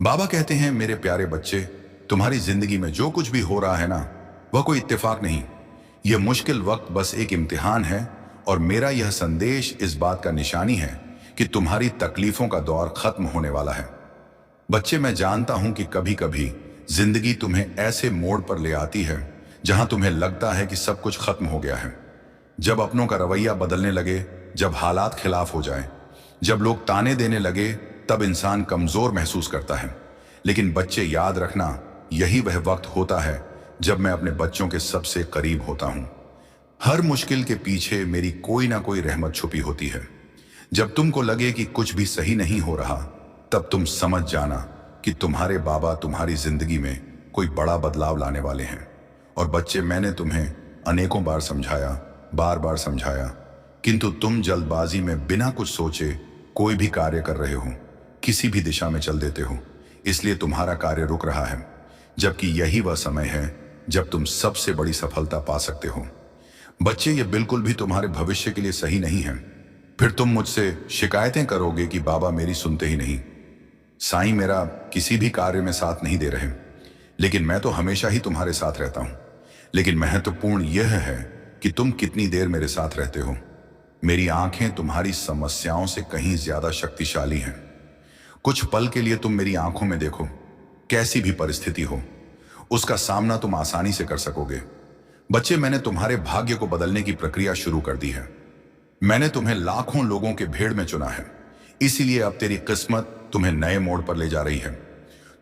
बाबा कहते हैं, मेरे प्यारे बच्चे, तुम्हारी जिंदगी में जो कुछ भी हो रहा है ना, वह कोई इत्तेफाक नहीं। यह मुश्किल वक्त बस एक इम्तिहान है। और मेरा यह संदेश इस बात का निशानी है कि तुम्हारी तकलीफों का दौर खत्म होने वाला है। बच्चे, मैं जानता हूं कि कभी कभी जिंदगी तुम्हें ऐसे मोड़ पर ले आती है जहां तुम्हें लगता है कि सब कुछ खत्म हो गया है। जब अपनों का रवैया बदलने लगे, जब हालात खिलाफ हो जाए, जब लोग ताने देने लगे, तब इंसान कमजोर महसूस करता है। लेकिन बच्चे, याद रखना, यही वह वक्त होता है जब मैं अपने बच्चों के सबसे करीब होता हूं। हर मुश्किल के पीछे मेरी कोई ना कोई रहमत छुपी होती है। जब तुमको लगे कि कुछ भी सही नहीं हो रहा, तब तुम समझ जाना कि तुम्हारे बाबा तुम्हारी जिंदगी में कोई बड़ा बदलाव लाने वाले हैं। और बच्चे, मैंने तुम्हें अनेकों बार समझाया, बार बार समझाया, किंतु तुम जल्दबाजी में बिना कुछ सोचे कोई भी कार्य कर रहे हो, किसी भी दिशा में चल देते हो। इसलिए तुम्हारा कार्य रुक रहा है, जबकि यही वह समय है जब तुम सबसे बड़ी सफलता पा सकते हो। बच्चे, ये बिल्कुल भी तुम्हारे भविष्य के लिए सही नहीं है। फिर तुम मुझसे शिकायतें करोगे कि बाबा मेरी सुनते ही नहीं, साईं मेरा किसी भी कार्य में साथ नहीं दे रहे। लेकिन मैं तो हमेशा ही तुम्हारे साथ रहता हूं। लेकिन महत्वपूर्ण यह है कि तुम कितनी देर मेरे साथ रहते हो। मेरी आंखें तुम्हारी समस्याओं से कहीं ज्यादा शक्तिशाली हैं। कुछ पल के लिए तुम मेरी आंखों में देखो, कैसी भी परिस्थिति हो, उसका सामना तुम आसानी से कर सकोगे। बच्चे, मैंने तुम्हारे भाग्य को बदलने की प्रक्रिया शुरू कर दी है। मैंने तुम्हें लाखों लोगों के भीड़ में चुना है, इसीलिए अब तेरी किस्मत तुम्हें नए मोड़ पर ले जा रही है।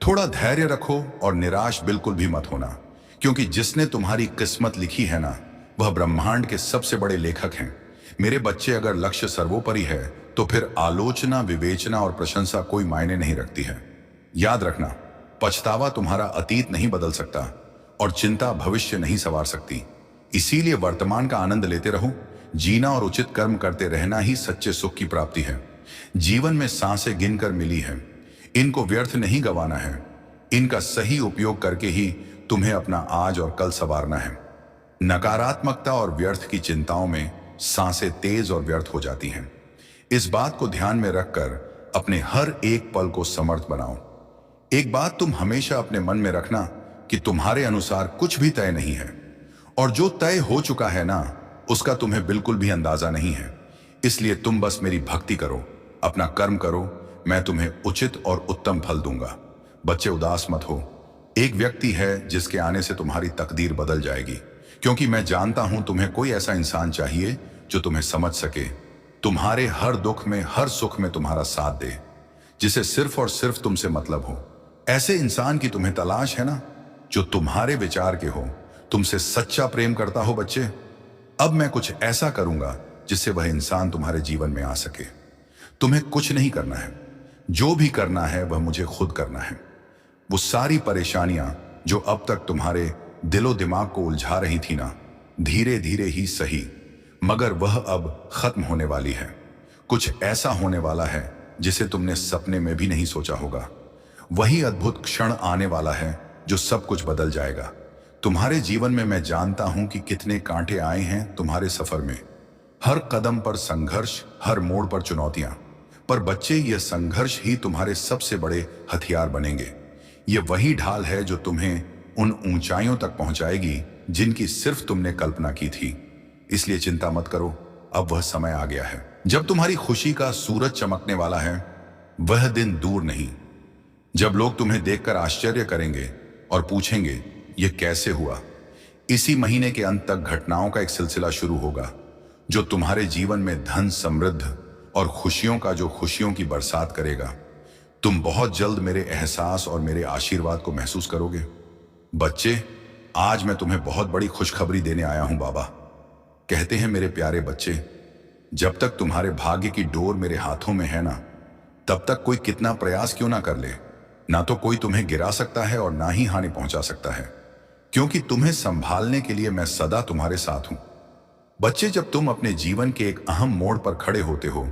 थोड़ा धैर्य रखो और निराश बिल्कुल भी मत होना, क्योंकि जिसने तुम्हारी किस्मत लिखी है ना, वह ब्रह्मांड के सबसे बड़े लेखक हैं। मेरे बच्चे, अगर लक्ष्य सर्वोपरि है तो फिर आलोचना, विवेचना और प्रशंसा कोई मायने नहीं रखती है। याद रखना, पछतावा तुम्हारा अतीत नहीं बदल सकता और चिंता भविष्य नहीं संवार सकती। इसीलिए वर्तमान का आनंद लेते रहो। जीना और उचित कर्म करते रहना ही सच्चे सुख की प्राप्ति है। जीवन में सांसें गिनकर मिली है, इनको व्यर्थ नहीं गंवाना है। इनका सही उपयोग करके ही तुम्हें अपना आज और कल संवारना है। नकारात्मकता और व्यर्थ की चिंताओं में सांसें तेज और व्यर्थ हो जाती हैं। इस बात को ध्यान में रखकर अपने हर एक पल को समर्थ बनाओ। एक बात तुम हमेशा अपने मन में रखना कि तुम्हारे अनुसार कुछ भी तय नहीं है, और जो तय हो चुका है ना, उसका तुम्हें बिल्कुल भी अंदाजा नहीं है। इसलिए तुम बस मेरी भक्ति करो, अपना कर्म करो, मैं तुम्हें उचित और उत्तम फल दूंगा। बच्चे, उदास मत हो। एक व्यक्ति है जिसके आने से तुम्हारी तकदीर बदल जाएगी, क्योंकि मैं जानता हूं तुम्हें कोई ऐसा इंसान चाहिए जो तुम्हें समझ सके, तुम्हारे हर दुख में, हर सुख में तुम्हारा साथ दे, जिसे सिर्फ और सिर्फ तुमसे मतलब हो। ऐसे इंसान की तुम्हें तलाश है ना, जो तुम्हारे विचार के हो, तुमसे सच्चा प्रेम करता हो। बच्चे, अब मैं कुछ ऐसा करूंगा जिससे वह इंसान तुम्हारे जीवन में आ सके। तुम्हें कुछ नहीं करना है, जो भी करना है वह मुझे खुद करना है। वो सारी परेशानियां जो अब तक तुम्हारे दिलो दिमाग को उलझा रही थी ना, धीरे धीरे ही सही, मगर वह अब खत्म होने वाली है। कुछ ऐसा होने वाला है जिसे तुमने सपने में भी नहीं सोचा होगा। वही अद्भुत क्षण आने वाला है जो सब कुछ बदल जाएगा। तुम्हारे जीवन में मैं जानता हूं कि कितने कांटे आए हैं तुम्हारे सफर में। हर कदम पर संघर्ष, हर मोड़ पर चुनौतियां। पर बच्चे, यह संघर्ष ही तुम्हारे सबसे बड़े हथियार बनेंगे। यह वही ढाल है जो तुम्हें उन ऊंचाइयों तक पहुंचाएगी जिनकी सिर्फ तुमने कल्पना की थी। इसलिए चिंता मत करो, अब वह समय आ गया है जब तुम्हारी खुशी का सूरज चमकने वाला है। वह दिन दूर नहीं जब लोग तुम्हें देखकर आश्चर्य करेंगे और पूछेंगे, यह कैसे हुआ। इसी महीने के अंत तक घटनाओं का एक सिलसिला शुरू होगा जो तुम्हारे जीवन में धन, समृद्ध और खुशियों का जो खुशियों की बरसात करेगा। तुम बहुत जल्द मेरे एहसास और मेरे आशीर्वाद को महसूस करोगे। बच्चे, आज मैं तुम्हें बहुत बड़ी खुशखबरी देने आया हूं। बाबा कहते हैं, मेरे प्यारे बच्चे, जब तक तुम्हारे भाग्य की डोर मेरे हाथों में है ना, तब तक कोई कितना प्रयास क्यों ना कर ले, ना तो कोई तुम्हें गिरा सकता है और ना ही हानि पहुंचा सकता है, क्योंकि तुम्हें संभालने के लिए मैं सदा तुम्हारे साथ हूं। बच्चे, जब तुम अपने जीवन के एक अहम मोड़ पर खड़े होते हो,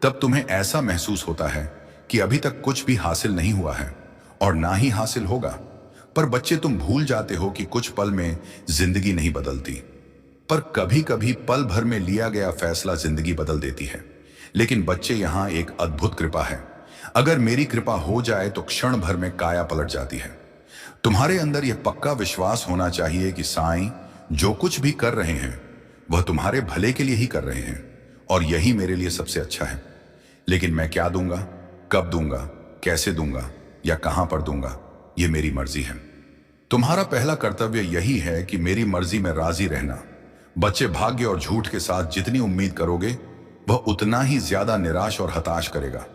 तब तुम्हें ऐसा महसूस होता है कि अभी तक कुछ भी हासिल नहीं हुआ है और ना ही हासिल होगा। पर बच्चे, तुम भूल जाते हो कि कुछ पल में जिंदगी नहीं बदलती, पर कभी कभी पल भर में लिया गया फैसला जिंदगी बदल देती है। लेकिन बच्चे, यहां एक अद्भुत कृपा है। अगर मेरी कृपा हो जाए तो क्षण भर में काया पलट जाती है। तुम्हारे अंदर यह पक्का विश्वास होना चाहिए कि साईं जो कुछ भी कर रहे हैं वह तुम्हारे भले के लिए ही कर रहे हैं और यही मेरे लिए सबसे अच्छा है। लेकिन मैं क्या दूंगा, कब दूंगा, कैसे दूंगा या कहां पर दूंगा, यह मेरी मर्जी है। तुम्हारा पहला कर्तव्य यही है कि मेरी मर्जी में राजी रहना। बच्चे भाग्य और झूठ के साथ जितनी उम्मीद करोगे वह उतना ही ज्यादा निराश और हताश करेगा।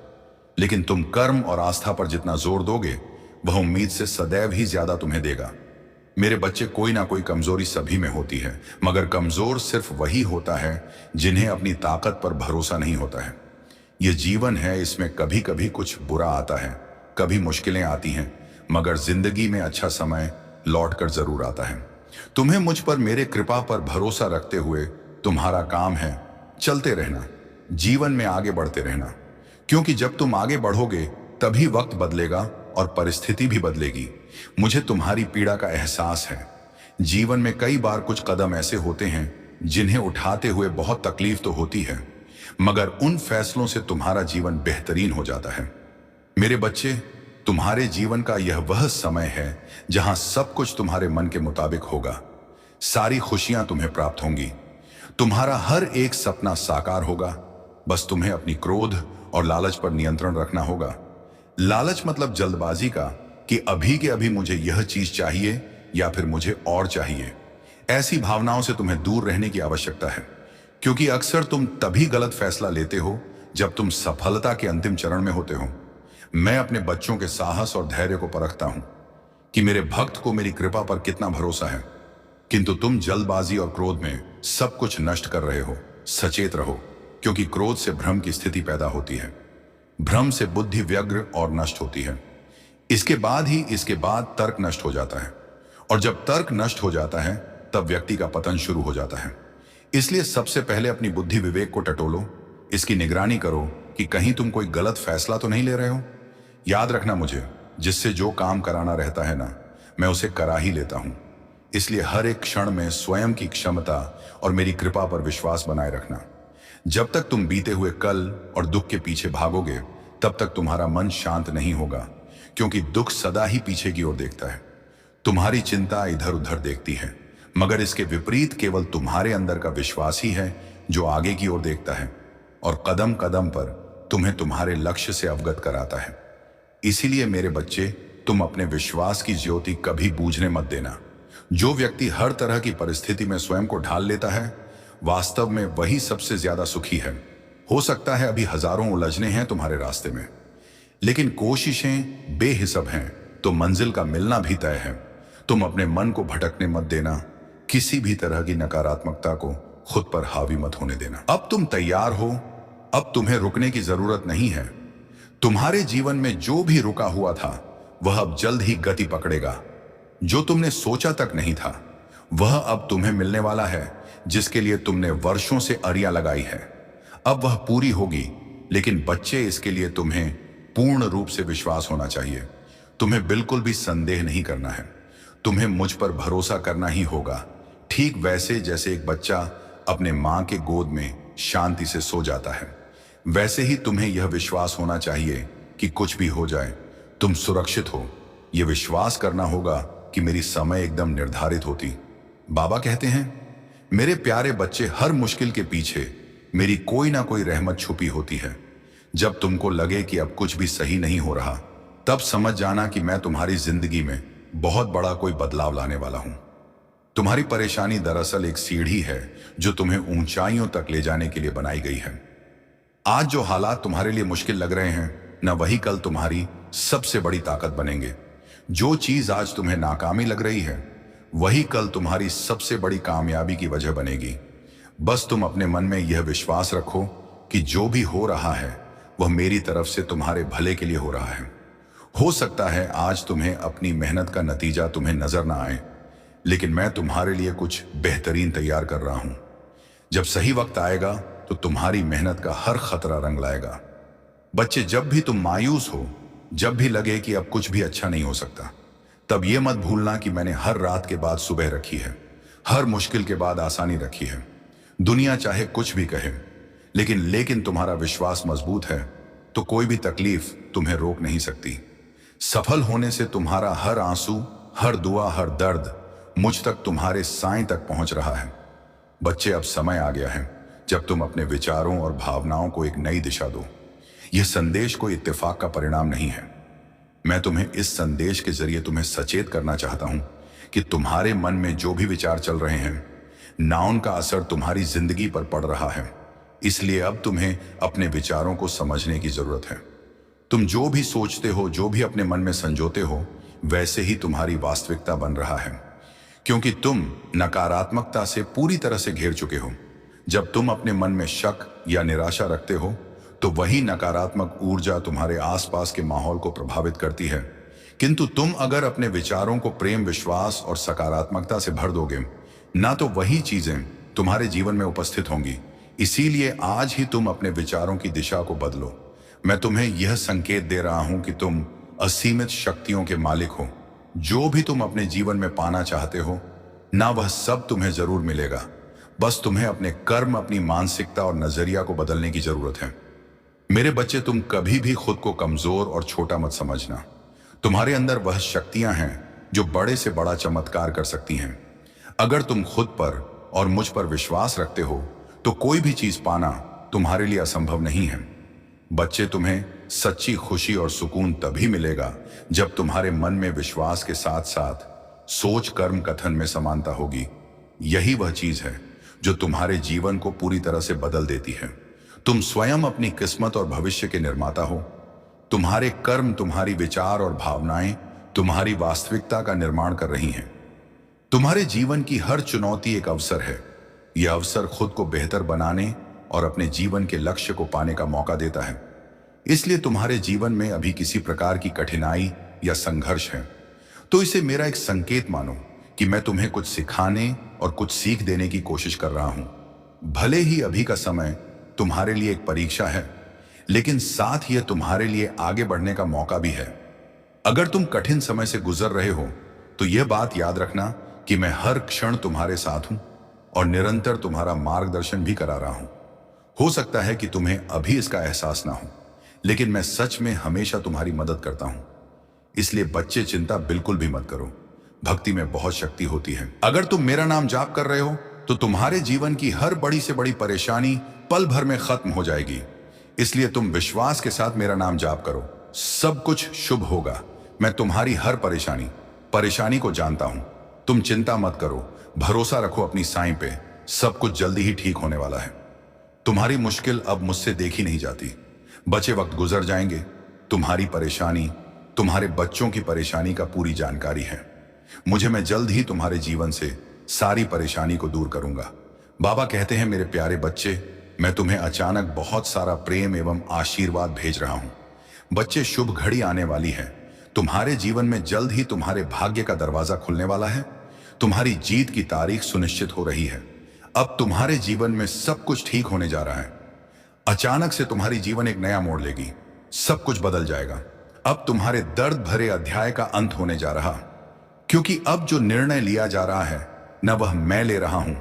लेकिन तुम कर्म और आस्था पर जितना जोर दोगे वह उम्मीद से सदैव ही ज्यादा तुम्हें देगा। मेरे बच्चे, कोई ना कोई कमजोरी सभी में होती है, मगर कमजोर सिर्फ वही होता है जिन्हें अपनी ताकत पर भरोसा नहीं होता है। यह जीवन है, इसमें कभी कभी कुछ बुरा आता है, कभी मुश्किलें आती हैं, मगर जिंदगी में अच्छा समय लौट कर जरूर आता है। तुम्हें मुझ पर, मेरे कृपा पर भरोसा रखते हुए तुम्हारा काम है चलते रहना, जीवन में आगे बढ़ते रहना। क्योंकि जब तुम आगे बढ़ोगे तभी वक्त बदलेगा और परिस्थिति भी बदलेगी। मुझे तुम्हारी पीड़ा का एहसास है। जीवन में कई बार कुछ कदम ऐसे होते हैं जिन्हें उठाते हुए बहुत तकलीफ तो होती है, मगर उन फैसलों से तुम्हारा जीवन बेहतरीन हो जाता है। मेरे बच्चे, तुम्हारे जीवन का यह वह समय है जहां सब कुछ तुम्हारे मन के मुताबिक होगा। सारी खुशियां तुम्हें प्राप्त होंगी, तुम्हारा हर एक सपना साकार होगा। बस तुम्हें अपनी क्रोध और लालच पर नियंत्रण रखना होगा। लालच मतलब जल्दबाजी का, कि अभी के अभी मुझे यह चीज चाहिए या फिर मुझे और चाहिए। ऐसी भावनाओं से तुम्हें दूर रहने की आवश्यकता है, क्योंकि अक्सर तुम तभी गलत फैसला लेते हो जब तुम सफलता के अंतिम चरण में होते हो। मैं अपने बच्चों के साहस और धैर्य को परखता हूं कि मेरे भक्त को मेरी कृपा पर कितना भरोसा है, किंतु तुम जल्दबाजी और क्रोध में सब कुछ नष्ट कर रहे हो। सचेत रहो, क्योंकि क्रोध से भ्रम की स्थिति पैदा होती है। भ्रम से बुद्धि व्यग्र और नष्ट होती है। इसके बाद तर्क नष्ट हो जाता है, और जब तर्क नष्ट हो जाता है तब व्यक्ति का पतन शुरू हो जाता है। इसलिए सबसे पहले अपनी बुद्धि विवेक को टटोलो, इसकी निगरानी करो कि कहीं तुम कोई गलत फैसला तो नहीं ले रहे हो। याद रखना, मुझे जिससे जो काम कराना रहता है ना, मैं उसे करा ही लेता हूं। इसलिए हर एक क्षण में स्वयं की क्षमता और मेरी कृपा पर विश्वास बनाए रखना। जब तक तुम बीते हुए कल और दुख के पीछे भागोगे तब तक तुम्हारा मन शांत नहीं होगा, क्योंकि दुख सदा ही पीछे की ओर देखता है। तुम्हारी चिंता इधर उधर देखती है, मगर इसके विपरीत केवल तुम्हारे अंदर का विश्वास ही है जो आगे की ओर देखता है और कदम कदम पर तुम्हें तुम्हारे लक्ष्य से अवगत कराता है। इसीलिए मेरे बच्चे, तुम अपने विश्वास की ज्योति कभी बूझने मत देना। जो व्यक्ति हर तरह की परिस्थिति में स्वयं को ढाल लेता है, वास्तव में वही सबसे ज्यादा सुखी है। हो सकता है अभी हजारों उलझने हैं तुम्हारे रास्ते में, लेकिन कोशिशें बेहिसाब हैं तो मंजिल का मिलना भी तय है। तुम अपने मन को भटकने मत देना, किसी भी तरह की नकारात्मकता को खुद पर हावी मत होने देना। अब तुम तैयार हो, अब तुम्हें रुकने की जरूरत नहीं है। तुम्हारे जीवन में जो भी रुका हुआ था वह अब जल्द ही गति पकड़ेगा। जो तुमने सोचा तक नहीं था वह अब तुम्हें मिलने वाला है। जिसके लिए तुमने वर्षों से अरियां लगाई है, अब वह पूरी होगी। लेकिन बच्चे, इसके लिए तुम्हें पूर्ण रूप से विश्वास होना चाहिए। तुम्हें बिल्कुल भी संदेह नहीं करना है। तुम्हें मुझ पर भरोसा करना ही होगा, ठीक वैसे जैसे एक बच्चा अपने मां के गोद में शांति से सो जाता है। वैसे ही तुम्हें यह विश्वास होना चाहिए कि कुछ भी हो जाए तुम सुरक्षित हो। यह विश्वास करना होगा कि मेरी समय एकदम निर्धारित होती। बाबा कहते हैं, मेरे प्यारे बच्चे, हर मुश्किल के पीछे मेरी कोई ना कोई रहमत छुपी होती है। जब तुमको लगे कि अब कुछ भी सही नहीं हो रहा, तब समझ जाना कि मैं तुम्हारी जिंदगी में बहुत बड़ा कोई बदलाव लाने वाला हूं। तुम्हारी परेशानी दरअसल एक सीढ़ी है जो तुम्हें ऊंचाइयों तक ले जाने के लिए बनाई गई है। आज जो हालात तुम्हारे लिए मुश्किल लग रहे हैं, न वही कल तुम्हारी सबसे बड़ी ताकत बनेंगे। जो चीज आज तुम्हें नाकामी लग रही है, वही कल तुम्हारी सबसे बड़ी कामयाबी की वजह बनेगी। बस तुम अपने मन में यह विश्वास रखो कि जो भी हो रहा है वह मेरी तरफ से तुम्हारे भले के लिए हो रहा है। हो सकता है आज तुम्हें अपनी मेहनत का नतीजा तुम्हें नजर ना आए, लेकिन मैं तुम्हारे लिए कुछ बेहतरीन तैयार कर रहा हूं। जब सही वक्त आएगा तो तुम्हारी मेहनत का हर खतरा रंग लाएगा। बच्चे, जब भी तुम मायूस हो, जब भी लगे कि अब कुछ भी अच्छा नहीं हो सकता, तब यह मत भूलना कि मैंने हर रात के बाद सुबह रखी है, हर मुश्किल के बाद आसानी रखी है। दुनिया चाहे कुछ भी कहे, लेकिन तुम्हारा विश्वास मजबूत है तो कोई भी तकलीफ तुम्हें रोक नहीं सकती। सफल होने से तुम्हारा हर आंसू, हर दुआ, हर दर्द मुझ तक, तुम्हारे साईं तक पहुंच रहा है। बच्चे, अब समय आ गया है जब तुम अपने विचारों और भावनाओं को एक नई दिशा दो। यह संदेश कोई इत्तेफाक का परिणाम नहीं है। मैं तुम्हें इस संदेश के जरिए तुम्हें सचेत करना चाहता हूं कि तुम्हारे मन में जो भी विचार चल रहे हैं ना, उनका असर तुम्हारी जिंदगी पर पड़ रहा है। इसलिए अब तुम्हें अपने विचारों को समझने की जरूरत है। तुम जो भी सोचते हो, जो भी अपने मन में संजोते हो, वैसे ही तुम्हारी वास्तविकता बन रहा है, क्योंकि तुम नकारात्मकता से पूरी तरह से घिर चुके हो। जब तुम अपने मन में शक या निराशा रखते हो तो वही नकारात्मक ऊर्जा तुम्हारे आसपास के माहौल को प्रभावित करती है। किंतु तुम अगर अपने विचारों को प्रेम, विश्वास और सकारात्मकता से भर दोगे ना, तो वही चीजें तुम्हारे जीवन में उपस्थित होंगी। इसीलिए आज ही तुम अपने विचारों की दिशा को बदलो। मैं तुम्हें यह संकेत दे रहा हूं कि तुम असीमित शक्तियों के मालिक हो। जो भी तुम अपने जीवन में पाना चाहते हो ना, वह सब तुम्हें जरूर मिलेगा। बस तुम्हें अपने कर्म, अपनी मानसिकता और नजरिया को बदलने की जरूरत है। मेरे बच्चे, तुम कभी भी खुद को कमजोर और छोटा मत समझना। तुम्हारे अंदर वह शक्तियां हैं जो बड़े से बड़ा चमत्कार कर सकती हैं। अगर तुम खुद पर और मुझ पर विश्वास रखते हो तो कोई भी चीज पाना तुम्हारे लिए असंभव नहीं है। बच्चे, तुम्हें सच्ची खुशी और सुकून तभी मिलेगा जब तुम्हारे मन में विश्वास के साथ साथ सोच, कर्म, कथन में समानता होगी। यही वह चीज है जो तुम्हारे जीवन को पूरी तरह से बदल देती है। तुम स्वयं अपनी किस्मत और भविष्य के निर्माता हो। तुम्हारे कर्म, तुम्हारी विचार और भावनाएं तुम्हारी वास्तविकता का निर्माण कर रही हैं। तुम्हारे जीवन की हर चुनौती एक अवसर है। यह अवसर खुद को बेहतर बनाने और अपने जीवन के लक्ष्य को पाने का मौका देता है। इसलिए तुम्हारे जीवन में अभी किसी प्रकार की कठिनाई या संघर्ष है तो इसे मेरा एक संकेत मानो कि मैं तुम्हें कुछ सिखाने और कुछ सीख देने की कोशिश कर रहा हूं। भले ही अभी का समय तुम्हारे लिए एक परीक्षा है, लेकिन साथ ही यह तुम्हारे लिए आगे बढ़ने का मौका भी है। अगर तुम कठिन समय से गुजर रहे हो तो यह बात याद रखना कि मैं हर क्षण तुम्हारे साथ हूं और निरंतर तुम्हारा मार्गदर्शन भी करा रहा हूं। हो सकता है कि तुम्हें अभी इसका एहसास ना हो, लेकिन मैं सच में हमेशा तुम्हारी मदद करता हूं। इसलिए बच्चे, चिंता बिल्कुल भी मत करो। भक्ति में बहुत शक्ति होती है। अगर तुम मेरा नाम जाप कर रहे हो तो तुम्हारे जीवन की हर बड़ी से बड़ी परेशानी पल भर में खत्म हो जाएगी। इसलिए तुम विश्वास के साथ मेरा नाम जाप करो, सब कुछ शुभ होगा। मैं तुम्हारी हर परेशानी को जानता हूं। तुम चिंता मत करो, भरोसा रखो अपनी साईं पे। सब कुछ जल्दी ही ठीक होने वाला है। तुम्हारी मुश्किल अब मुझसे देखी नहीं जाती। बचे वक्त गुजर जाएंगे। तुम्हारी परेशानी, तुम्हारे बच्चों की परेशानी का पूरी जानकारी है मुझे। मैं जल्द ही तुम्हारे जीवन से सारी परेशानी को दूर करूंगा। बाबा कहते हैं, मेरे प्यारे बच्चे, मैं तुम्हें अचानक बहुत सारा प्रेम एवं आशीर्वाद भेज रहा हूं। बच्चे, शुभ घड़ी आने वाली है। तुम्हारे जीवन में जल्द ही तुम्हारे भाग्य का दरवाजा खुलने वाला है। तुम्हारी जीत की तारीख सुनिश्चित हो रही है। अब तुम्हारे जीवन में सब कुछ ठीक होने जा रहा है। अचानक से तुम्हारी जीवन एक नया मोड़ लेगी। सब कुछ बदल जाएगा। अब तुम्हारे दर्द भरे अध्याय का अंत होने जा रहा, क्योंकि अब जो निर्णय लिया जा रहा है न, वह मैं ले रहा हूं।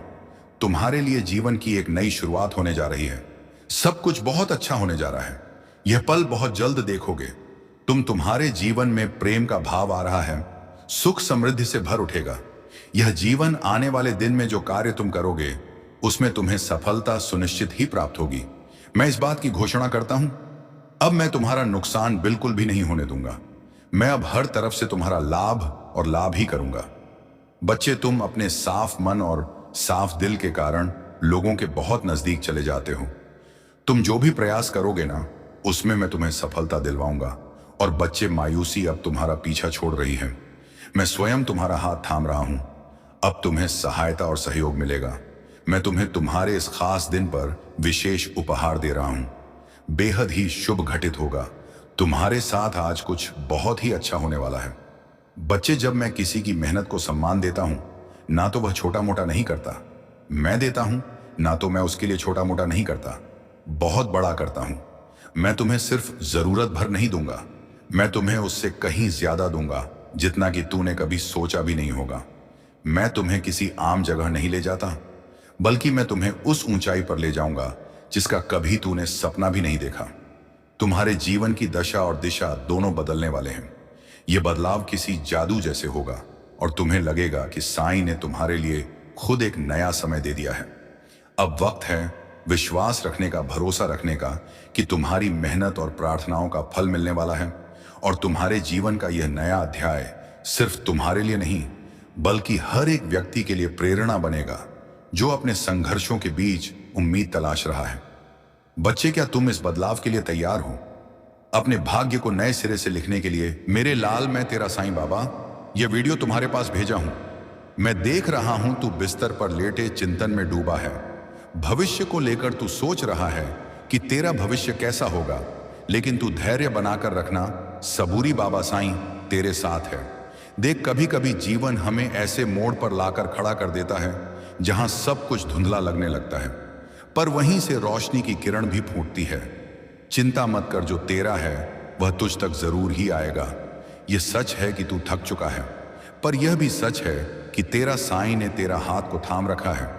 तुम्हारे लिए जीवन की एक नई शुरुआत होने जा रही है। सब कुछ बहुत अच्छा होने जा रहा है। यह पल बहुत जल्द देखोगे। तुम्हारे जीवन में प्रेम का भाव आ रहा है। सुख समृद्धि से भर उठेगा। यह जीवन आने वाले दिन में जो कार्य तुम करोगे उसमें तुम्हें सफलता सुनिश्चित ही प्राप्त होगी। मैं इस बात की घोषणा करता हूं, अब मैं तुम्हारा नुकसान बिल्कुल भी नहीं होने दूंगा। मैं अब हर तरफ से तुम्हारा लाभ और लाभ ही करूंगा। बच्चे, तुम अपने साफ मन और साफ दिल के कारण लोगों के बहुत नजदीक चले जाते हो। तुम जो भी प्रयास करोगे ना, उसमें मैं तुम्हें सफलता दिलवाऊंगा। और बच्चे, मायूसी अब तुम्हारा पीछा छोड़ रही है। मैं स्वयं तुम्हारा हाथ थाम रहा हूं। अब तुम्हें सहायता और सहयोग मिलेगा। मैं तुम्हें तुम्हारे इस खास दिन पर विशेष उपहार दे रहा हूं। बेहद ही शुभ घटित होगा। तुम्हारे साथ आज कुछ बहुत ही अच्छा होने वाला है। बच्चे, जब मैं किसी की मेहनत को सम्मान देता हूं ना, तो वह छोटा मोटा नहीं करता। मैं देता हूं ना, तो मैं उसके लिए छोटा मोटा नहीं करता, बहुत बड़ा करता हूं। मैं तुम्हें सिर्फ जरूरत भर नहीं दूंगा, मैं तुम्हें उससे कहीं ज्यादा दूंगा, जितना कि तूने कभी सोचा भी नहीं होगा। मैं तुम्हें किसी आम जगह नहीं ले जाता, बल्कि मैं तुम्हें उस ऊंचाई पर ले जाऊंगा जिसका कभी तूने सपना भी नहीं देखा। तुम्हारे जीवन की दशा और दिशा दोनों बदलने वाले हैं। यह बदलाव किसी जादू जैसे होगा और तुम्हें लगेगा कि साईं ने तुम्हारे लिए खुद एक नया समय दे दिया है। अब वक्त है विश्वास रखने का, भरोसा रखने का कि तुम्हारी मेहनत और प्रार्थनाओं का फल मिलने वाला है और तुम्हारे जीवन का यह नया अध्याय सिर्फ तुम्हारे लिए नहीं बल्कि हर एक व्यक्ति के लिए प्रेरणा बनेगा जो अपने संघर्षों के बीच उम्मीद तलाश रहा है। बच्चे, क्या तुम इस बदलाव के लिए तैयार हो? अपने भाग्य को नए सिरे से लिखने के लिए? मेरे लाल, मैं तेरा साईं बाबा यह वीडियो तुम्हारे पास भेजा हूं। मैं देख रहा हूं तू बिस्तर पर लेटे चिंतन में डूबा है। भविष्य को लेकर तू सोच रहा है कि तेरा भविष्य कैसा होगा, लेकिन तू धैर्य बनाकर रखना, सबूरी बाबा साईं तेरे साथ है। देख, कभी कभी जीवन हमें ऐसे मोड़ पर लाकर खड़ा कर देता है जहां सब कुछ धुंधला लगने लगता है, पर वहीं से रोशनी की किरण भी फूटती है। चिंता मत कर, जो तेरा है वह तुझ तक जरूर ही आएगा। यह सच है कि तू थक चुका है, पर यह भी सच है कि तेरा साईं ने तेरा हाथ को थाम रखा है।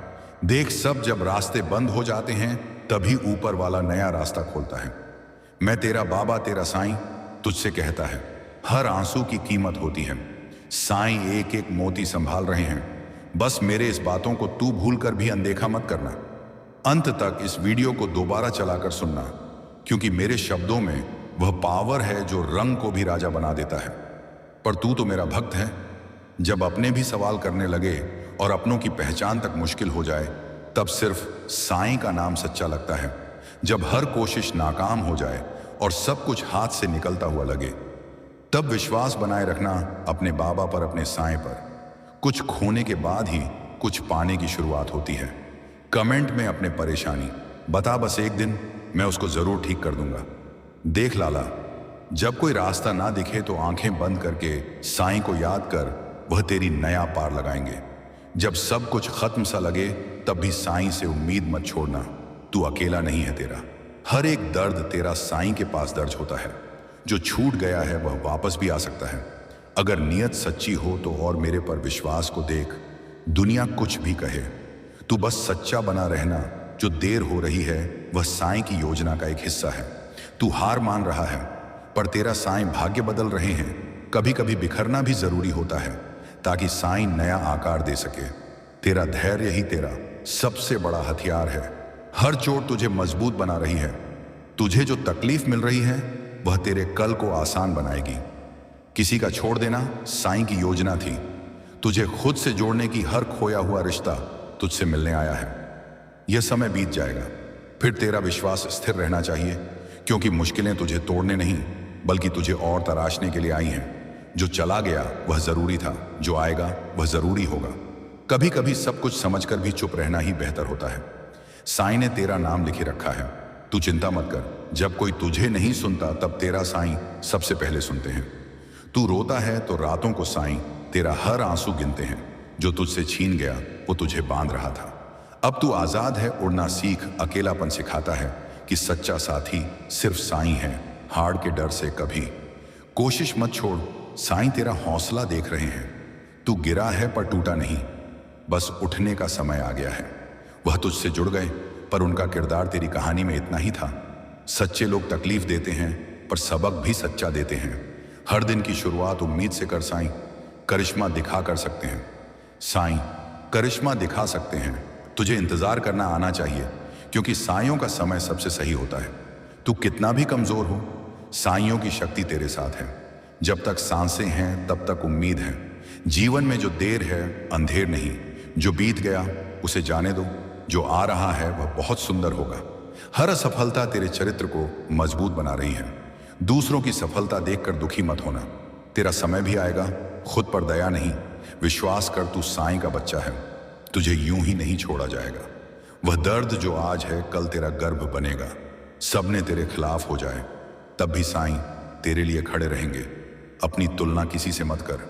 देख, सब जब रास्ते बंद हो जाते हैं तभी ऊपर वाला नया रास्ता खोलता है। मैं तेरा बाबा, तेरा साईं तुझसे कहता है, हर आंसू की कीमत होती है। साईं एक एक मोती संभाल रहे हैं। बस मेरे इस बातों को तू भूलकर भी अनदेखा मत करना। अंत तक इस वीडियो को दोबारा चलाकर सुनना, क्योंकि मेरे शब्दों में वह पावर है जो रंग को भी राजा बना देता है। पर तू तो मेरा भक्त है। जब अपने भी सवाल करने लगे और अपनों की पहचान तक मुश्किल हो जाए, तब सिर्फ साईं का नाम सच्चा लगता है। जब हर कोशिश नाकाम हो जाए और सब कुछ हाथ से निकलता हुआ लगे, तब विश्वास बनाए रखना अपने बाबा पर, अपने साईं पर। कुछ खोने के बाद ही कुछ पाने की शुरुआत होती है। कमेंट में अपने परेशानी बता, बस एक दिन मैं उसको जरूर ठीक कर दूंगा। देख लाला, जब कोई रास्ता ना दिखे तो आंखें बंद करके साईं को याद कर, वह तेरी नया पार लगाएंगे। जब सब कुछ खत्म सा लगे तब भी साईं से उम्मीद मत छोड़ना। तू अकेला नहीं है। तेरा हर एक दर्द तेरा साईं के पास दर्ज होता है। जो छूट गया है वह वापस भी आ सकता है, अगर नीयत सच्ची हो तो। और मेरे पर विश्वास को देख, दुनिया कुछ भी कहे, तू बस सच्चा बना रहना। जो देर हो रही है वह साईं की योजना का एक हिस्सा है। तू हार मान रहा है, पर तेरा साईं भाग्य बदल रहे हैं। कभी कभी बिखरना भी जरूरी होता है ताकि साईं नया आकार दे सके। तेरा धैर्य ही तेरा सबसे बड़ा हथियार है। हर चोट तुझे मजबूत बना रही है। तुझे जो तकलीफ मिल रही है वह तेरे कल को आसान बनाएगी। किसी का छोड़ देना साईं की योजना थी। तुझे खुद से जोड़ने की हर खोया हुआ रिश्ता तुझसे मिलने आया है। यह समय बीत जाएगा, फिर तेरा विश्वास स्थिर रहना चाहिए, क्योंकि मुश्किलें तुझे तोड़ने नहीं बल्कि तुझे और तराशने के लिए आई हैं। जो चला गया वह जरूरी था, जो आएगा वह जरूरी होगा। कभी कभी सब कुछ समझकर भी चुप रहना ही बेहतर होता है। साईं ने तेरा नाम लिखे रखा है। तू चिंता मत कर। जब कोई तुझे नहीं सुनता तब तेरा साईं सबसे पहले सुनते हैं। तू रोता है तो रातों को साईं तेरा हर आंसू गिनते हैं। जो तुझसे छीन गया वो तुझे बांध रहा था। अब तू आजाद है, उड़ना सीख। अकेलापन सिखाता है कि सच्चा साथी सिर्फ साईं है। हार के डर से कभी कोशिश मत छोड़। साईं तेरा हौसला देख रहे हैं। तू गिरा है पर टूटा नहीं, बस उठने का समय आ गया है। वह तुझसे जुड़ गए, पर उनका किरदार तेरी कहानी में इतना ही था। सच्चे लोग तकलीफ देते हैं पर सबक भी सच्चा देते हैं। हर दिन की शुरुआत उम्मीद से कर। साईं करिश्मा दिखा कर सकते हैं। साईं करिश्मा दिखा सकते हैं। तुझे इंतजार करना आना चाहिए, क्योंकि साइयों का समय सबसे सही होता है। तू कितना भी कमजोर हो, साइयों की शक्ति तेरे साथ है। जब तक सांसें हैं तब तक उम्मीद है। जीवन में जो देर है अंधेर नहीं। जो बीत गया उसे जाने दो। जो आ रहा है वह बहुत सुंदर होगा। हर असफलता तेरे चरित्र को मजबूत बना रही है। दूसरों की सफलता देखकर दुखी मत होना। तेरा समय भी आएगा। खुद पर दया नहीं, विश्वास कर। तू साईं का बच्चा है। तुझे यूं ही नहीं छोड़ा जाएगा। वह दर्द जो आज है कल तेरा गर्भ बनेगा। सबने तेरे खिलाफ हो जाए तब भी साईं तेरे लिए खड़े रहेंगे। अपनी तुलना किसी से मत कर।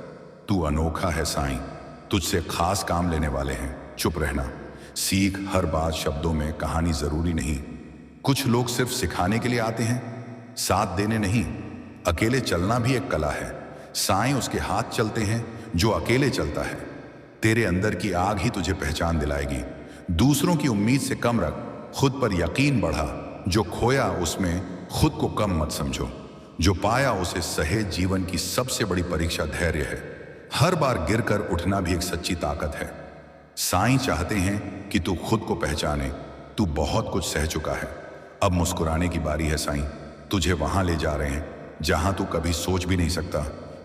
तू अनोखा है। साईं तुझसे खास काम लेने वाले हैं। चुप रहना सीख। हर बात शब्दों में कहानी जरूरी नहीं। कुछ लोग सिर्फ सिखाने के लिए आते हैं, साथ देने नहीं। अकेले चलना भी एक कला है। साईं उसके हाथ चलते हैं जो अकेले चलता है। तेरे अंदर की आग ही तुझे पहचान दिलाएगी। दूसरों की उम्मीद से कम रख, खुद पर यकीन बढ़ा। जो खोया उसमें खुद को कम मत समझो। जो पाया उसे सहे। जीवन की सबसे बड़ी परीक्षा धैर्य है। हर बार गिरकर उठना भी एक सच्ची ताकत है। साईं चाहते हैं कि तू खुद को पहचाने। तू बहुत कुछ सह चुका है, अब मुस्कुराने की बारी है साईं। तुझे वहां ले जा रहे हैं जहां तू कभी सोच भी नहीं सकता।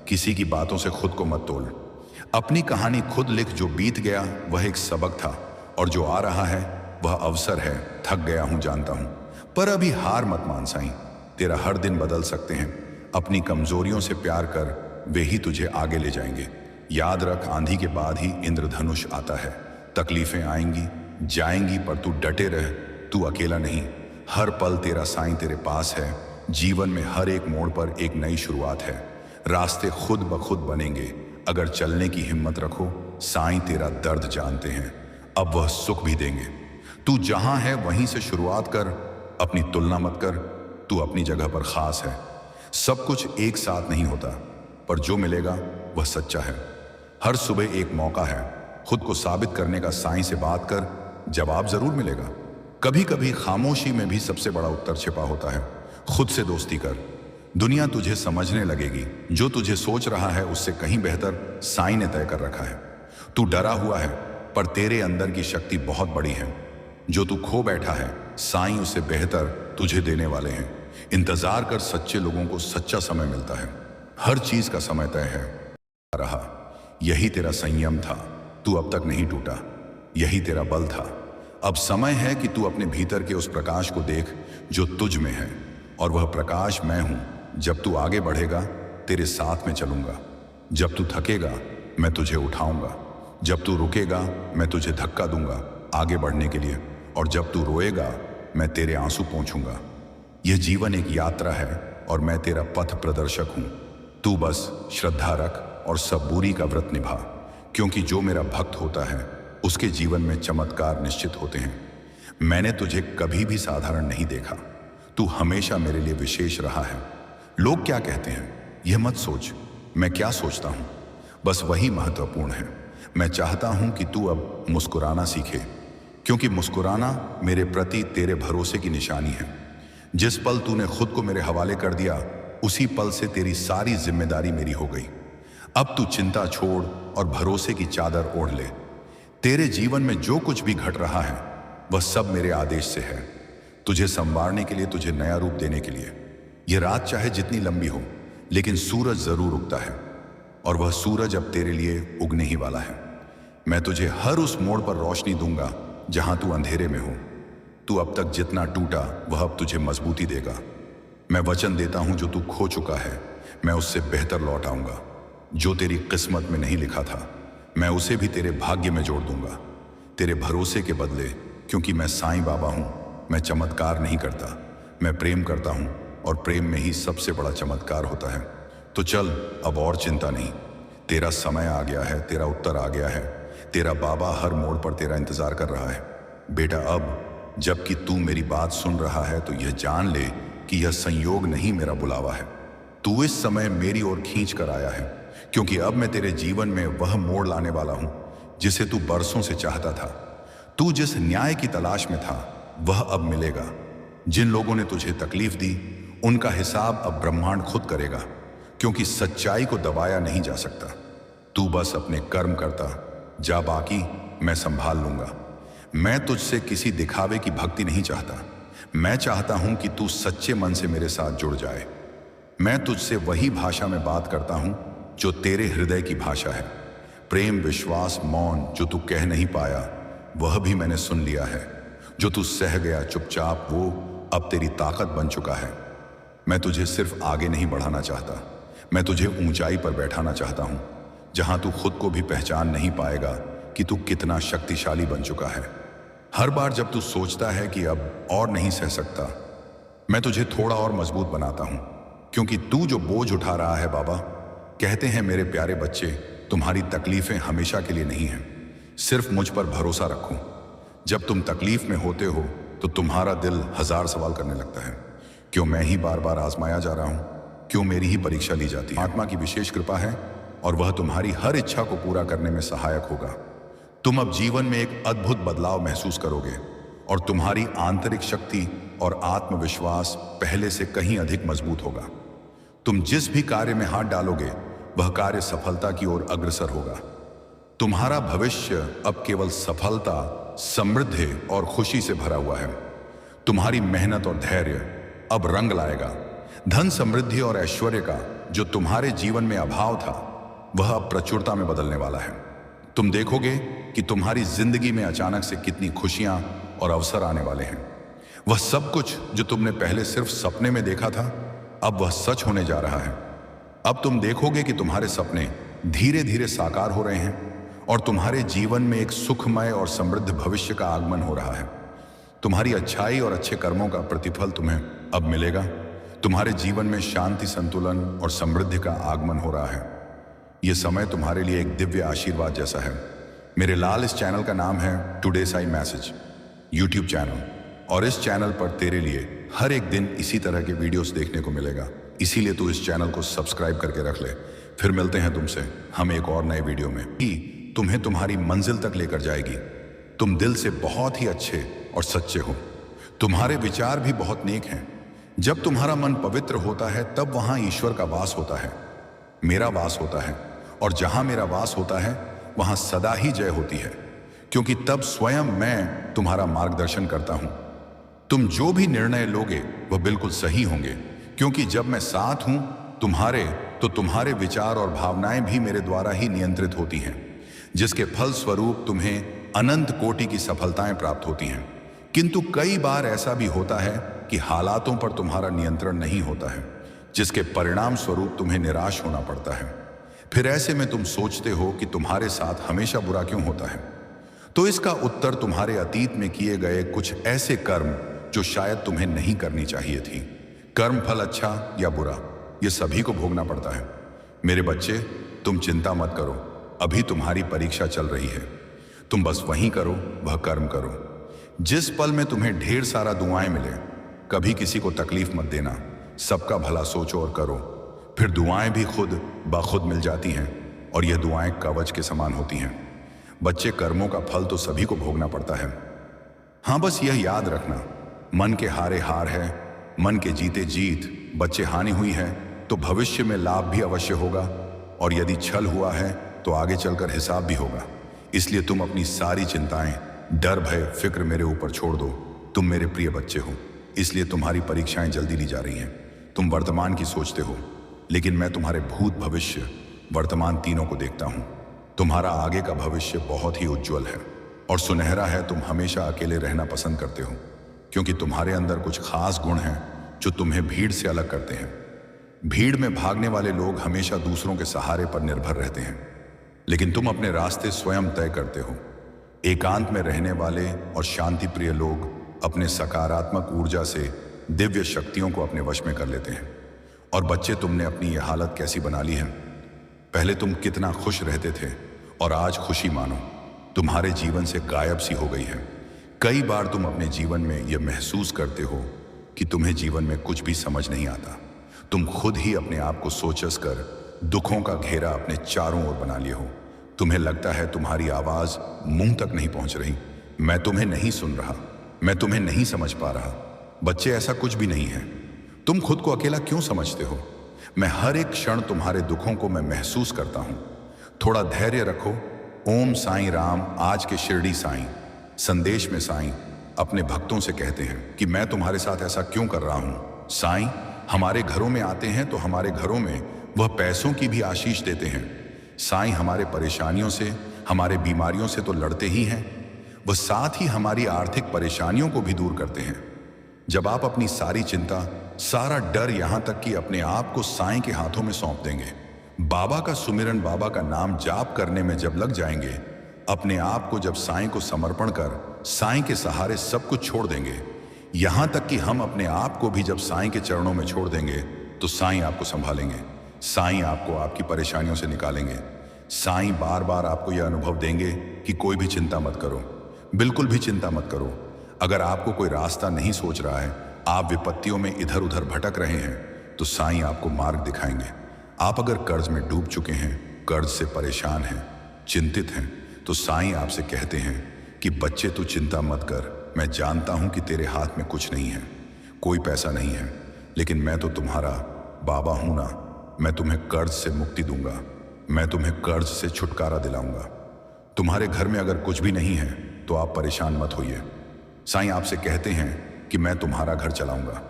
किसी की बातों से खुद को मत तोल। अपनी कहानी खुद लिख। जो बीत गया वह एक सबक था, और जो आ रहा है वह अवसर है। थक गया हूं जानता हूं, पर अभी हार मत मान साईं। तेरा हर दिन बदल सकते हैं। अपनी कमजोरियों से प्यार कर, वे ही तुझे आगे ले जाएंगे। याद रख, आंधी के बाद ही इंद्रधनुष आता है। तकलीफें आएंगी जाएंगी, पर तू डटे रह। तू अकेला नहीं। हर पल तेरा साईं तेरे पास है। जीवन में हर एक मोड़ पर एक नई शुरुआत है। रास्ते खुद ब खुद बनेंगे अगर चलने की हिम्मत रखो। साईं तेरा दर्द जानते हैं, अब वह सुख भी देंगे। तू जहां है वहीं से शुरुआत कर। अपनी तुलना मत कर। तू अपनी जगह पर खास है। सब कुछ एक साथ नहीं होता, पर जो मिलेगा वह सच्चा है। हर सुबह एक मौका है खुद को साबित करने का। साईं से बात कर, जवाब जरूर मिलेगा। कभी कभी खामोशी में भी सबसे बड़ा उत्तर छिपा होता है। खुद से दोस्ती कर, दुनिया तुझे समझने लगेगी। जो तुझे सोच रहा है उससे कहीं बेहतर साईं ने तय कर रखा है। तू डरा हुआ है, पर तेरे अंदर की शक्ति बहुत बड़ी है। जो तू खो बैठा है, साईं उससे बेहतर तुझे देने वाले हैं। इंतजार कर, सच्चे लोगों को सच्चा समय मिलता है। हर चीज का समय तय है। रहा यही तेरा संयम था। तू अब तक नहीं टूटा, यही तेरा बल था। अब समय है कि तू अपने भीतर के उस प्रकाश को देख जो तुझ में है, और वह प्रकाश मैं हूं। जब तू आगे बढ़ेगा तेरे साथ में चलूंगा। जब तू थकेगा मैं तुझे उठाऊंगा। जब तू रुकेगा मैं तुझे धक्का दूंगा आगे बढ़ने के लिए, और जब तू रोएगा मैं तेरे आंसू पोंछूंगा। यह जीवन एक यात्रा है और मैं तेरा पथ प्रदर्शक हूं। तू बस श्रद्धा रख और सबूरी का व्रत निभा, क्योंकि जो मेरा भक्त होता है उसके जीवन में चमत्कार निश्चित होते हैं। मैंने तुझे कभी भी साधारण नहीं देखा। तू हमेशा मेरे लिए विशेष रहा है। लोग क्या कहते हैं यह मत सोच, मैं क्या सोचता हूं बस वही महत्वपूर्ण है। मैं चाहता हूं कि तू अब मुस्कुराना सीखे, क्योंकि मुस्कुराना मेरे प्रति तेरे भरोसे की निशानी है। जिस पल तूने खुद को मेरे हवाले कर दिया, उसी पल से तेरी सारी जिम्मेदारी मेरी हो गई। अब तू चिंता छोड़ और भरोसे की चादर ओढ़ ले। तेरे जीवन में जो कुछ भी घट रहा है वह सब मेरे आदेश से है। तुझे संवारने के लिए, तुझे नया रूप देने के लिए। यह रात चाहे जितनी लंबी हो, लेकिन सूरज जरूर उगता है, और वह सूरज अब तेरे लिए उगने ही वाला है। मैं तुझे हर उस मोड़ पर रोशनी दूंगा जहां तू अंधेरे में हो। तू अब तक जितना टूटा वह अब तुझे मजबूती देगा। मैं वचन देता हूं, जो तू खो चुका है मैं उससे बेहतर लौट आऊंगा। जो तेरी किस्मत में नहीं लिखा था मैं उसे भी तेरे भाग्य में जोड़ दूंगा, तेरे भरोसे के बदले। क्योंकि मैं साईं बाबा हूं। मैं चमत्कार नहीं करता, मैं प्रेम करता हूं, और प्रेम में ही सबसे बड़ा चमत्कार होता है। तो चल, अब और चिंता नहीं। तेरा समय आ गया है, तेरा उत्तर आ गया है। तेरा बाबा हर मोड़ पर तेरा इंतजार कर रहा है। बेटा, अब जबकि तू मेरी बात सुन रहा है तो यह जान ले कि यह संयोग नहीं, मेरा बुलावा है। तू इस समय मेरी ओर खींच कर आया है, क्योंकि अब मैं तेरे जीवन में वह मोड़ लाने वाला हूं जिसे तू बरसों से चाहता था। तू जिस न्याय की तलाश में था वह अब मिलेगा। जिन लोगों ने तुझे तकलीफ दी उनका हिसाब अब ब्रह्मांड खुद करेगा, क्योंकि सच्चाई को दबाया नहीं जा सकता। तू बस अपने कर्म करता जा, बाकी मैं संभाल लूंगा। मैं तुझसे किसी दिखावे की भक्ति नहीं चाहता। मैं चाहता हूं कि तू सच्चे मन से मेरे साथ जुड़ जाए। मैं तुझसे वही भाषा में बात करता हूं जो तेरे हृदय की भाषा है। प्रेम, विश्वास, मौन जो तू कह नहीं पाया वह भी मैंने सुन लिया है। जो तू सह गया चुपचाप वो अब तेरी ताकत बन चुका है। मैं तुझे सिर्फ आगे नहीं बढ़ाना चाहता, मैं तुझे ऊंचाई पर बैठाना चाहता हूं, जहां तू खुद को भी पहचान नहीं पाएगा कि तू कितना शक्तिशाली बन चुका है। हर बार जब तू सोचता है कि अब और नहीं सह सकता, मैं तुझे थोड़ा और मजबूत बनाता हूं, क्योंकि तू जो बोझ उठा रहा है बाबा, कहते हैं मेरे प्यारे बच्चे, तुम्हारी तकलीफें हमेशा के लिए नहीं हैं। सिर्फ मुझ पर भरोसा रखो। जब तुम तकलीफ में होते हो तो तुम्हारा दिल हजार सवाल करने लगता है। क्यों मैं ही बार बार आजमाया जा रहा हूं? क्यों मेरी ही परीक्षा ली जाती है? आत्मा की विशेष कृपा है और वह तुम्हारी हर इच्छा को पूरा करने में सहायक होगा। तुम अब जीवन में एक अद्भुत बदलाव महसूस करोगे और तुम्हारी आंतरिक शक्ति और आत्मविश्वास पहले से कहीं अधिक मजबूत होगा। तुम जिस भी कार्य में हाथ डालोगे वह कार्य सफलता की ओर अग्रसर होगा। तुम्हारा भविष्य अब केवल सफलता, समृद्धि और खुशी से भरा हुआ है। तुम्हारी मेहनत और धैर्य अब रंग लाएगा। धन, समृद्धि और ऐश्वर्य का जो तुम्हारे जीवन में अभाव था वह अब प्रचुरता में बदलने वाला है। तुम देखोगे कि तुम्हारी जिंदगी में अचानक से कितनी खुशियां और अवसर आने वाले हैं। वह सब कुछ जो तुमने पहले सिर्फ सपने में देखा था अब वह सच होने जा रहा है। अब तुम देखोगे कि तुम्हारे सपने धीरे धीरे साकार हो रहे हैं और तुम्हारे जीवन में एक सुखमय और समृद्ध भविष्य का आगमन हो रहा है। तुम्हारी अच्छाई और अच्छे कर्मों का प्रतिफल तुम्हें अब मिलेगा। तुम्हारे जीवन में शांति, संतुलन और समृद्धि का आगमन हो रहा है। यह समय तुम्हारे लिए एक दिव्य आशीर्वाद जैसा है। मेरे लाल, इस चैनल का नाम है today Sai message YouTube channel, और इस चैनल पर तेरे लिए हर एक दिन इसी तरह के वीडियोस देखने को मिलेगा। इसीलिए तू इस चैनल को सब्सक्राइब करके रख ले। फिर मिलते हैं तुमसे हम एक और नए वीडियो में कि तुम्हें तुम्हारी मंजिल तक लेकर जाएगी। तुम दिल से बहुत ही अच्छे और सच्चे हो। तुम्हारे विचार भी बहुत नेक हैं। जब तुम्हारा मन पवित्र होता है तब वहां ईश्वर का वास होता है, मेरा वास होता है, और जहां मेरा वास होता है वहां सदा ही जय होती है, क्योंकि तब स्वयं मैं तुम्हारा मार्गदर्शन करता हूं। तुम जो भी निर्णय लोगे वह बिल्कुल सही होंगे, क्योंकि जब मैं साथ हूं तुम्हारे, तो तुम्हारे विचार और भावनाएं भी मेरे द्वारा ही नियंत्रित होती हैं, जिसके फल स्वरूप तुम्हें अनंत कोटि की सफलताएं प्राप्त होती हैं। किंतु कई बार ऐसा भी होता है कि हालातों पर तुम्हारा नियंत्रण नहीं होता है, जिसके परिणाम स्वरूप तुम्हें निराश होना पड़ता है। फिर ऐसे में तुम सोचते हो कि तुम्हारे साथ हमेशा बुरा क्यों होता है। तो इसका उत्तर तुम्हारे अतीत में किए गए कुछ ऐसे कर्म जो शायद तुम्हें नहीं करनी चाहिए थी। कर्म फल अच्छा या बुरा ये सभी को भोगना पड़ता है। मेरे बच्चे, तुम चिंता मत करो, अभी तुम्हारी परीक्षा चल रही है। तुम बस वही करो, वह कर्म करो। जिस पल में तुम्हें ढेर सारा दुआएं मिले, कभी किसी को तकलीफ मत देना। सबका भला सोचो और करो। फिर दुआएं भी खुद ब खुद मिल जाती हैं, और यह दुआएं कवच के समान होती हैं। बच्चे, कर्मों का फल तो सभी को भोगना पड़ता है। हाँ, बस यह याद रखना, मन के हारे हार है, मन के जीते जीत। बच्चे, हानि हुई है तो भविष्य में लाभ भी अवश्य होगा, और यदि छल हुआ है तो आगे चलकर हिसाब भी होगा। इसलिए तुम अपनी सारी चिंताएं, डर, भय, फिक्र मेरे ऊपर छोड़ दो। तुम मेरे प्रिय बच्चे हो, इसलिए तुम्हारी परीक्षाएं जल्दी ली जा रही हैं। तुम वर्तमान की सोचते हो, लेकिन मैं तुम्हारे भूत, भविष्य, वर्तमान तीनों को देखता हूं। तुम्हारा आगे का भविष्य बहुत ही उज्जवल है और सुनहरा है। तुम हमेशा अकेले रहना पसंद करते हो, क्योंकि तुम्हारे अंदर कुछ खास गुण हैं जो तुम्हें भीड़ से अलग करते हैं। भीड़ में भागने वाले लोग हमेशा दूसरों के सहारे पर निर्भर रहते हैं, लेकिन तुम अपने रास्ते स्वयं तय करते हो। एकांत में रहने वाले और शांति प्रिय लोग अपने सकारात्मक ऊर्जा से दिव्य शक्तियों को अपने वश में कर लेते हैं। और बच्चे, तुमने अपनी यह हालत कैसी बना ली है। पहले तुम कितना खुश रहते थे, और आज खुशी मानो तुम्हारे जीवन से गायब सी हो गई है। कई बार तुम अपने जीवन में यह महसूस करते हो कि तुम्हें जीवन में कुछ भी समझ नहीं आता। तुम खुद ही अपने आप को सोचस कर दुखों का घेरा अपने चारों ओर बना लिए हो। तुम्हें लगता है तुम्हारी आवाज मुंह तक नहीं पहुंच रही। मैं तुम्हें नहीं सुन रहा, मैं तुम्हें नहीं समझ पा रहा। बच्चे, ऐसा कुछ भी नहीं है। तुम खुद को अकेला क्यों समझते हो। मैं हर एक क्षण तुम्हारे दुखों को मैं महसूस करता हूं। थोड़ा धैर्य रखो। ओम साईं राम। आज के शिरडी साईं संदेश में साईं अपने भक्तों से कहते हैं कि मैं तुम्हारे साथ ऐसा क्यों कर रहा हूं। साईं हमारे घरों में आते हैं तो हमारे घरों में वह पैसों की भी आशीष देते हैं। साईं हमारे परेशानियों से, हमारे बीमारियों से तो लड़ते ही हैं, वह साथ ही हमारी आर्थिक परेशानियों को भी दूर करते हैं। जब आप अपनी सारी चिंता, सारा डर, यहां तक कि अपने आप को साईं के हाथों में सौंप देंगे, बाबा का सुमिरन, बाबा का नाम जाप करने में जब लग जाएंगे, अपने आप को जब साईं को समर्पण कर साईं के सहारे सब कुछ छोड़ देंगे, यहां तक कि हम अपने आप को भी जब साईं के चरणों में छोड़ देंगे, तो साईं आपको संभालेंगे। साईं आपको आपकी परेशानियों से निकालेंगे। साईं बार बार आपको यह अनुभव देंगे कि कोई भी चिंता मत करो, बिल्कुल भी चिंता मत करो। अगर आपको कोई रास्ता नहीं सोच रहा है, आप विपत्तियों में इधर उधर भटक रहे हैं, तो साईं आपको मार्ग दिखाएंगे। आप अगर कर्ज में डूब चुके हैं, कर्ज से परेशान हैं, चिंतित हैं, तो साईं आपसे कहते हैं कि बच्चे, तू चिंता मत कर, मैं जानता हूं कि तेरे हाथ में कुछ नहीं है। कोई पैसा नहीं है, लेकिन मैं तो तुम्हारा बाबा हूं ना। मैं तुम्हें कर्ज से मुक्ति दूंगा, मैं तुम्हें कर्ज से छुटकारा दिलाऊंगा। तुम्हारे घर में अगर कुछ भी नहीं है तो आप परेशान मत होइए। साईं आपसे कहते हैं कि मैं तुम्हारा घर चलाऊंगा,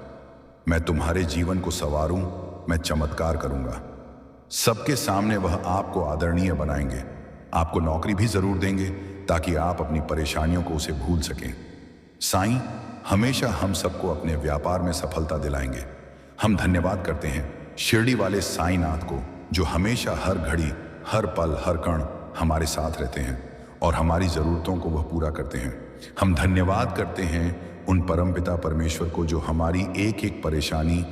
मैं तुम्हारे जीवन को संवारूं, मैं चमत्कार करूंगा। सबके सामने वह आपको आदरणीय बनाएंगे, आपको नौकरी भी जरूर देंगे ताकि आप अपनी परेशानियों को उसे भूल सकें। साईं हमेशा हम सबको अपने व्यापार में सफलता दिलाएंगे। हम धन्यवाद करते हैं शिरडी वाले साईंनाथ को, जो हमेशा हर घड़ी, हर पल, हर कण हमारे साथ रहते हैं और हमारी ज़रूरतों को वह पूरा करते हैं। हम धन्यवाद करते हैं उन परमपिता परमेश्वर को, जो हमारी एक एक परेशानी